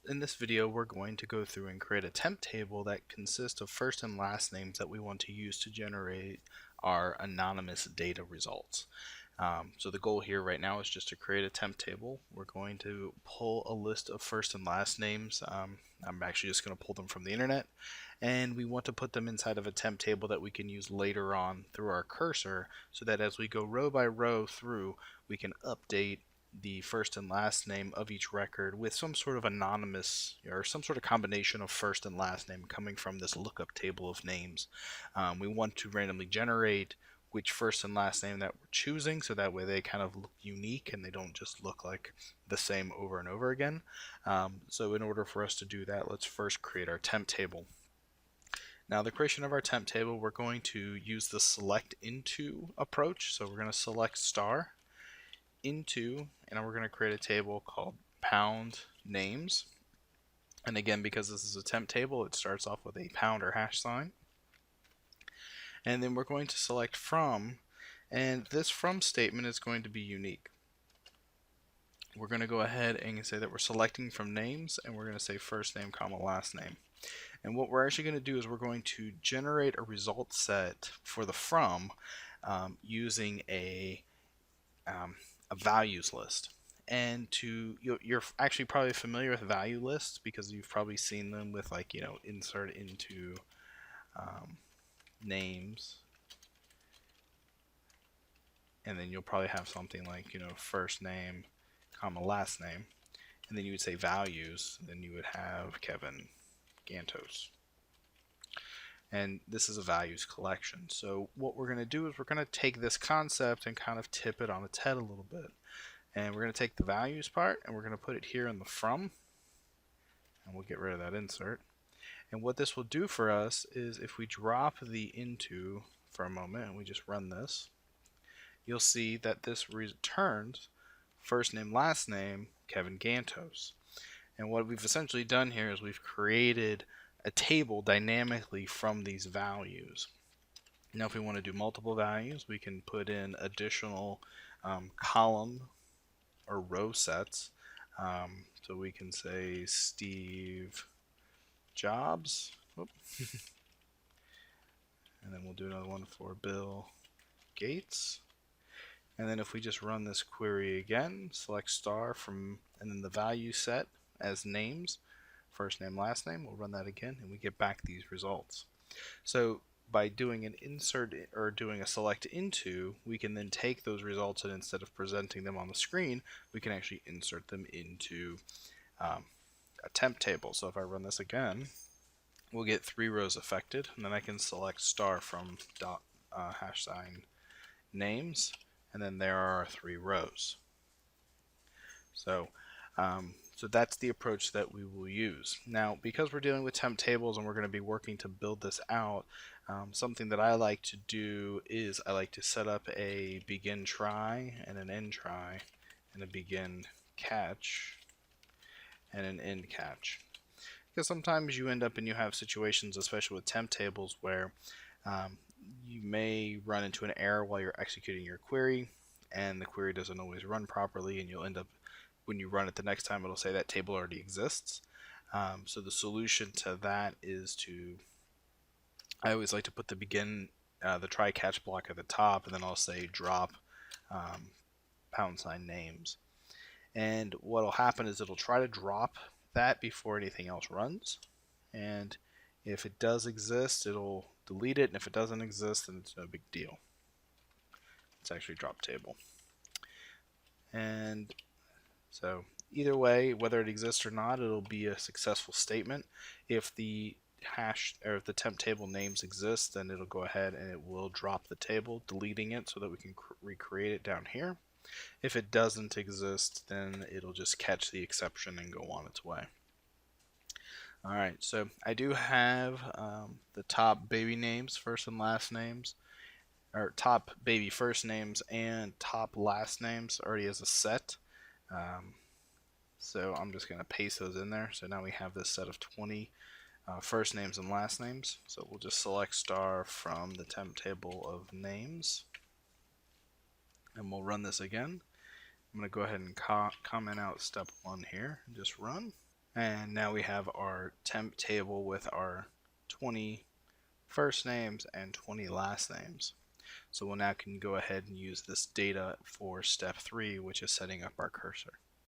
in this video, we're going to go through and create a temp table that consists of first and last names that we want to use to generate our anonymous data results. So the goal here right now is just to create a temp table. We're going to pull a list of first and last names. I'm actually just going to pull them from the internet, and we want to put them inside of a temp table that we can use later on through our cursor, so that as we go row by row through, we can update the first and last name of each record with some sort of anonymous or some sort of combination of first and last name coming from this lookup table of names. We want to randomly generate which first and last name that we're choosing, so that way they kind of look unique and they don't just look like the same over and over again. So in order for us to do that, let's first create our temp table. Now, the creation of our temp table, we're going to use the select into approach. So we're going to select star into, and we're going to create a table called pound names. And again, because this is a temp table, it starts off with a pound or hash sign. And then we're going to select from, and this from statement is going to be unique. We're going to go ahead and say that we're selecting from names, and we're going to say first name comma last name. And what we're actually going to do is we're going to generate a result set for the from using a values list. And you're actually probably familiar with value lists because you've probably seen them with, like, insert into names, and then you'll probably have something like first name comma last name, and then you would say values, and then you would have Kevin Gantos. And this is a values collection. So what we're going to do is we're going to take this concept and kind of tip it on its head a little bit. And we're going to take the values part and we're going to put it here in the from, and we'll get rid of that insert. And what this will do for us is if we drop the into for a moment and we just run this, you'll see that this returns first name last name Kevin Gantos. And what we've essentially done here is we've created a table dynamically from these values. Now, if we want to do multiple values, we can put in additional column or row sets. So we can say Steve Jobs, and then we'll do another one for Bill Gates. And then if we just run this query again, select star from, and then the value set as names, first name, last name, we'll run that again, and we get back these results. So by doing an insert or doing a select into, we can then take those results, and instead of presenting them on the screen, we can actually insert them into a temp table. So if I run this again, we'll get 3 rows affected, and then I can select star from dot hash sign names, and then there are our 3 rows. So that's the approach that we will use. Now, because we're dealing with temp tables and we're going to be working to build this out, something that I like to do is I like to set up a begin try and an end try, and a begin catch and an end catch. Because sometimes you end up and you have situations, especially with temp tables, where you may run into an error while you're executing your query, and the query doesn't always run properly, and you'll end up, when you run it the next time, it'll say that table already exists. So the solution to that is I always like to put the begin, the try catch block at the top, and then I'll say drop pound sign names. And what'll happen is it'll try to drop that before anything else runs. And if it does exist, it'll delete it, and if it doesn't exist, then it's no big deal. It's actually drop table. And so either way, whether it exists or not, it'll be a successful statement. If the hash or if the temp table names exist, then it'll go ahead and it will drop the table, deleting it so that we can recreate it down here. If it doesn't exist, then it'll just catch the exception and go on its way. Alright, so I do have the top baby names, first and last names, or top baby first names and top last names already as a set. So I'm just going to paste those in there. So now we have this set of 20 first names and last names. So we'll just select star from the temp table of names, and we'll run this again. I'm going to go ahead and comment out step 1 here and just run. And now we have our temp table with our 20 first names and 20 last names. So we'll now can go ahead and use this data for step 3, which is setting up our cursor.